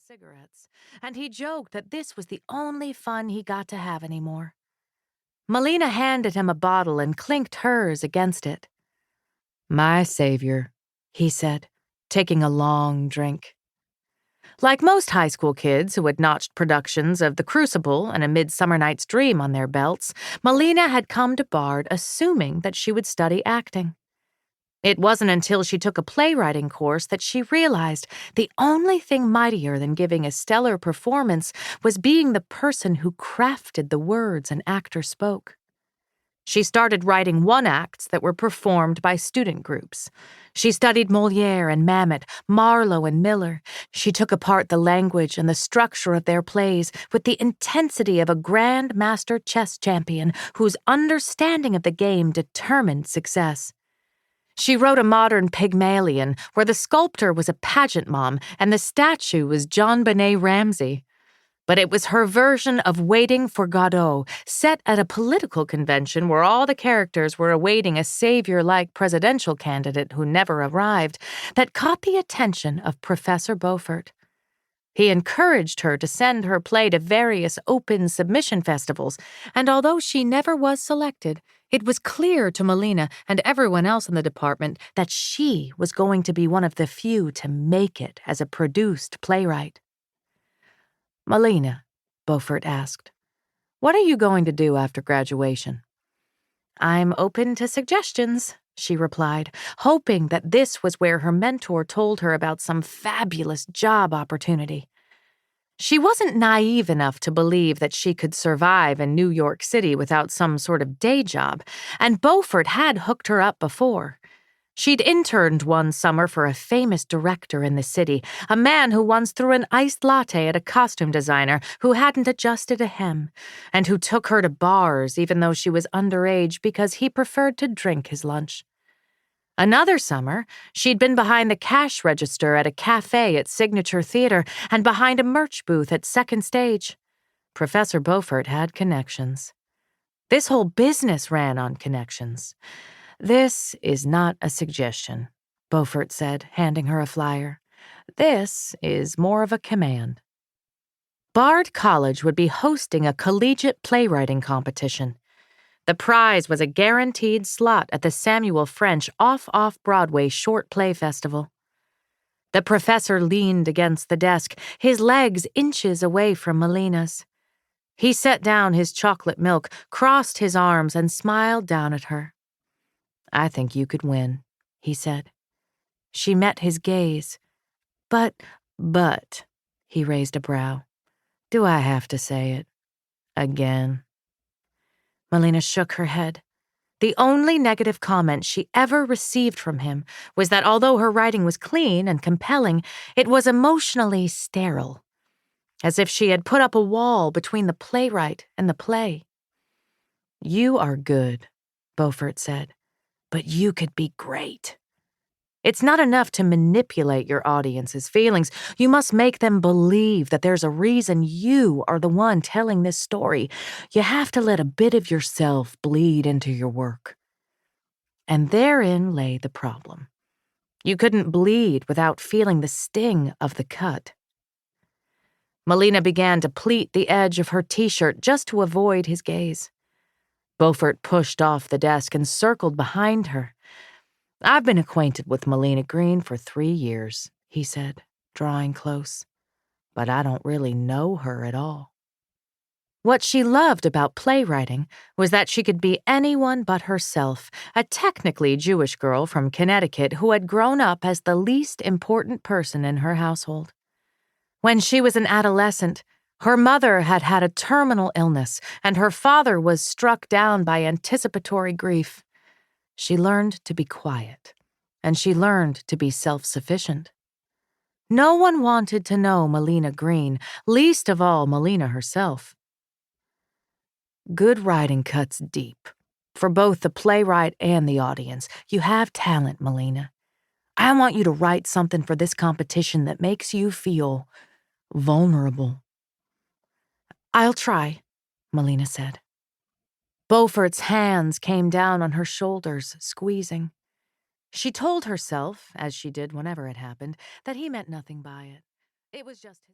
cigarettes, and he joked that this was the only fun he got to have anymore. Melina handed him a bottle and clinked hers against it. "My savior," he said, taking a long drink. Like most high school kids who had notched productions of The Crucible and A Midsummer Night's Dream on their belts, Melina had come to Bard assuming that she would study acting. It wasn't until she took a playwriting course that she realized the only thing mightier than giving a stellar performance was being the person who crafted the words an actor spoke. She started writing one-acts that were performed by student groups. She studied Molière and Mamet, Marlowe and Miller. She took apart the language and the structure of their plays with the intensity of a grand master chess champion whose understanding of the game determined success. She wrote a modern Pygmalion where the sculptor was a pageant mom and the statue was John Benet Ramsey. But it was her version of Waiting for Godot, set at a political convention where all the characters were awaiting a savior-like presidential candidate who never arrived, that caught the attention of Professor Beaufort. He encouraged her to send her play to various open submission festivals, and although she never was selected, it was clear to Melina and everyone else in the department that she was going to be one of the few to make it as a produced playwright. "Melina," Beaufort asked, "what are you going to do after graduation?" "I'm open to suggestions," she replied, hoping that this was where her mentor told her about some fabulous job opportunity. She wasn't naive enough to believe that she could survive in New York City without some sort of day job, and Beaufort had hooked her up before. She'd interned one summer for a famous director in the city, a man who once threw an iced latte at a costume designer who hadn't adjusted a hem, and who took her to bars even though she was underage because he preferred to drink his lunch. Another summer, she'd been behind the cash register at a cafe at Signature Theater and behind a merch booth at Second Stage. Professor Beaufort had connections. This whole business ran on connections. "This is not a suggestion," Beaufort said, handing her a flyer. "This is more of a command." Bard College would be hosting a collegiate playwriting competition. The prize was a guaranteed slot at the Samuel French off-Broadway short play festival. The professor leaned against the desk, his legs inches away from Melina's. He set down his chocolate milk, crossed his arms, and smiled down at her. "I think you could win," he said. She met his gaze. But, he raised a brow. "Do I have to say it? Again?" Melina shook her head. The only negative comment she ever received from him was that although her writing was clean and compelling, it was emotionally sterile, as if she had put up a wall between the playwright and the play. "You are good," Beaufort said, "but you could be great. It's not enough to manipulate your audience's feelings. You must make them believe that there's a reason you are the one telling this story. You have to let a bit of yourself bleed into your work." And therein lay the problem. You couldn't bleed without feeling the sting of the cut. Melina began to pleat the edge of her t-shirt just to avoid his gaze. Beaufort pushed off the desk and circled behind her. "I've been acquainted with Melina Green for 3 years," he said, drawing close. "But I don't really know her at all." What she loved about playwriting was that she could be anyone but herself, a technically Jewish girl from Connecticut who had grown up as the least important person in her household. When she was an adolescent, her mother had had a terminal illness, and her father was struck down by anticipatory grief. She learned to be quiet, and she learned to be self-sufficient. No one wanted to know Melina Green, least of all Melina herself. Good writing cuts deep, for both the playwright and the audience. You have talent, Melina. I want you to write something for this competition that makes you feel vulnerable. "I'll try," Melina said. Beaufort's hands came down on her shoulders, squeezing. She told herself, as she did whenever it happened, that he meant nothing by it. It was just his